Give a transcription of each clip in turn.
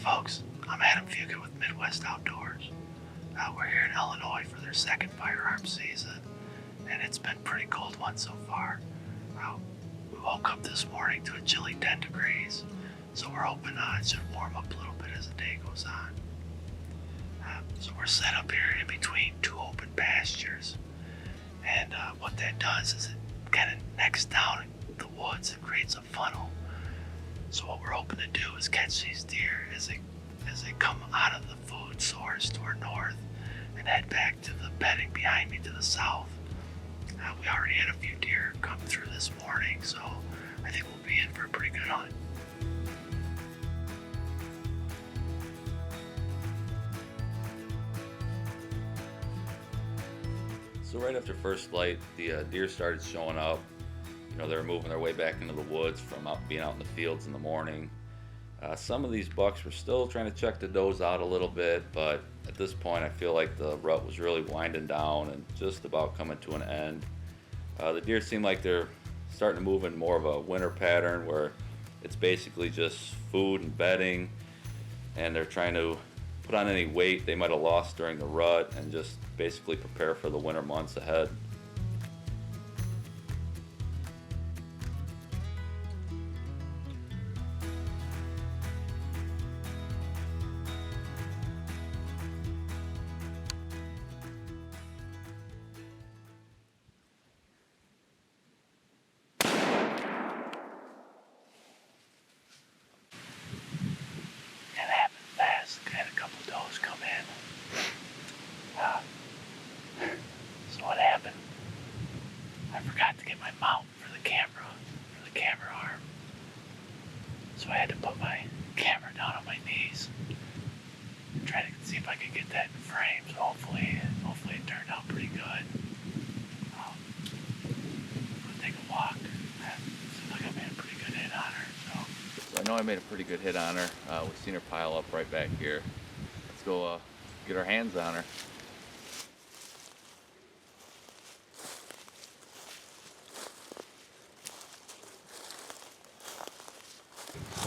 folks, I'm Adam Fugett with Midwest Outdoors. We're here in Illinois for their second firearms season, and it's been a pretty cold one so far. We woke up this morning to a chilly 10 degrees, so we're hoping it should warm up a little bit as the day goes on. So we're set up here in between two open pastures, and what that does is it kind of necks down the woods and creates a funnel. So what we're hoping to do is catch these deer as they come out of the food source to our north and head back to the bedding behind me to the south. We already had a few deer come through this morning, so I think we'll be in for a pretty good hunt. So right after first light, the deer started showing up. They were moving their way back into the woods from being out in the fields in the morning. Some of these bucks were still trying to check the does out a little bit, but at this point I feel like the rut was really winding down and just about coming to an end. The deer seem like they're starting to move in more of a winter pattern where it's basically just food and bedding, and they're trying to put on any weight they might have lost during the rut and just basically prepare for the winter months ahead. So what happened? I forgot to get my mount for the camera arm. So I had to put my camera down on my knees and try to see if I could get that in frame. So hopefully it turned out pretty good. I'll take a walk. Seems like I made a pretty good hit on her. So I know I made a pretty good hit on her. We've seen her pile up right back here. Let's go get our hands on her.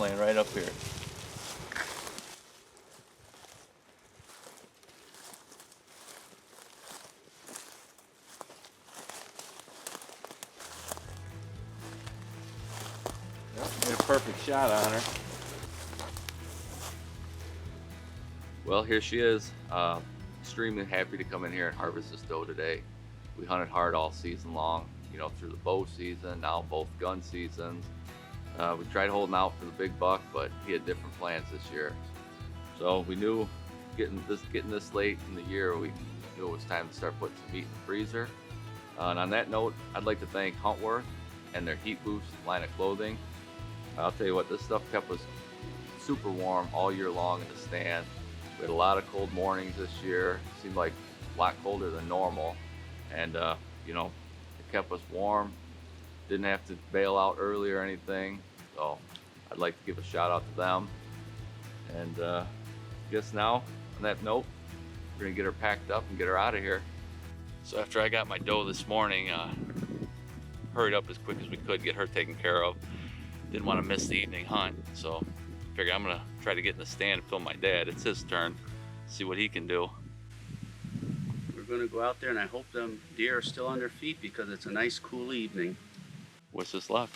Laying right up here. Yep, made a perfect shot on her. Well, here she is. Extremely happy to come in here and harvest this doe today. We hunted hard all season long, through the bow season, now both gun seasons. We tried holding out for the big buck, but he had different plans this year. So we knew getting this late in the year, we knew it was time to start putting some meat in the freezer. And on that note, I'd like to thank Huntworth and their Heat Boost line of clothing. I'll tell you what, this stuff kept us super warm all year long in the stand. We had a lot of cold mornings this year. It seemed like a lot colder than normal. And, it kept us warm. Didn't have to bail out early or anything. So I'd like to give a shout out to them. And I guess now, on that note, we're gonna get her packed up and get her out of here. So after I got my doe this morning, hurried up as quick as we could, get her taken care of. Didn't want to miss the evening hunt, so figured I'm gonna try to get in the stand and film my dad. It's his turn, see what he can do. We're gonna go out there, and I hope them deer are still on their feet because it's a nice cool evening. Wish us luck.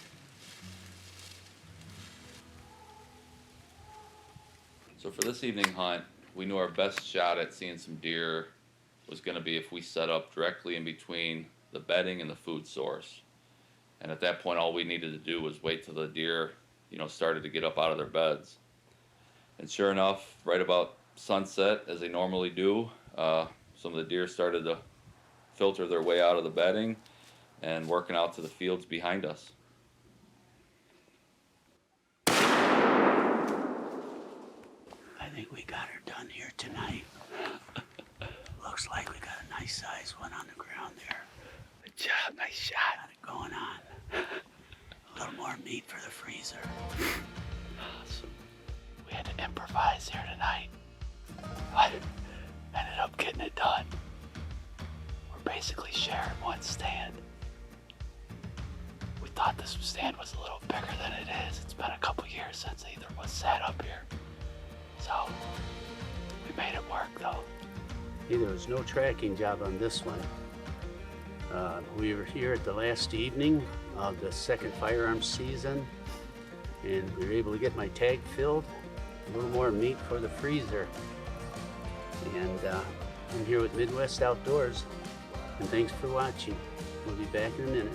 So for this evening hunt, we knew our best shot at seeing some deer was going to be if we set up directly in between the bedding and the food source. And at that point, all we needed to do was wait till the deer, started to get up out of their beds. And sure enough, right about sunset, as they normally do, some of the deer started to filter their way out of the bedding and working out to the fields behind us. I think we got her done here tonight. Looks like we got a nice size one on the ground there. Good job, nice shot. Got it going on. A little more meat for the freezer. So we had to improvise here tonight. But ended up getting it done. We're basically sharing one stand. We thought this stand was a little bigger than it is. It's been a couple years since either of us sat up here. So we made it work though. Hey, there was no tracking job on this one. We were here at the last evening of the second firearms season, and we were able to get my tag filled, a little more meat for the freezer. And I'm here with Midwest Outdoors, and thanks for watching. We'll be back in a minute.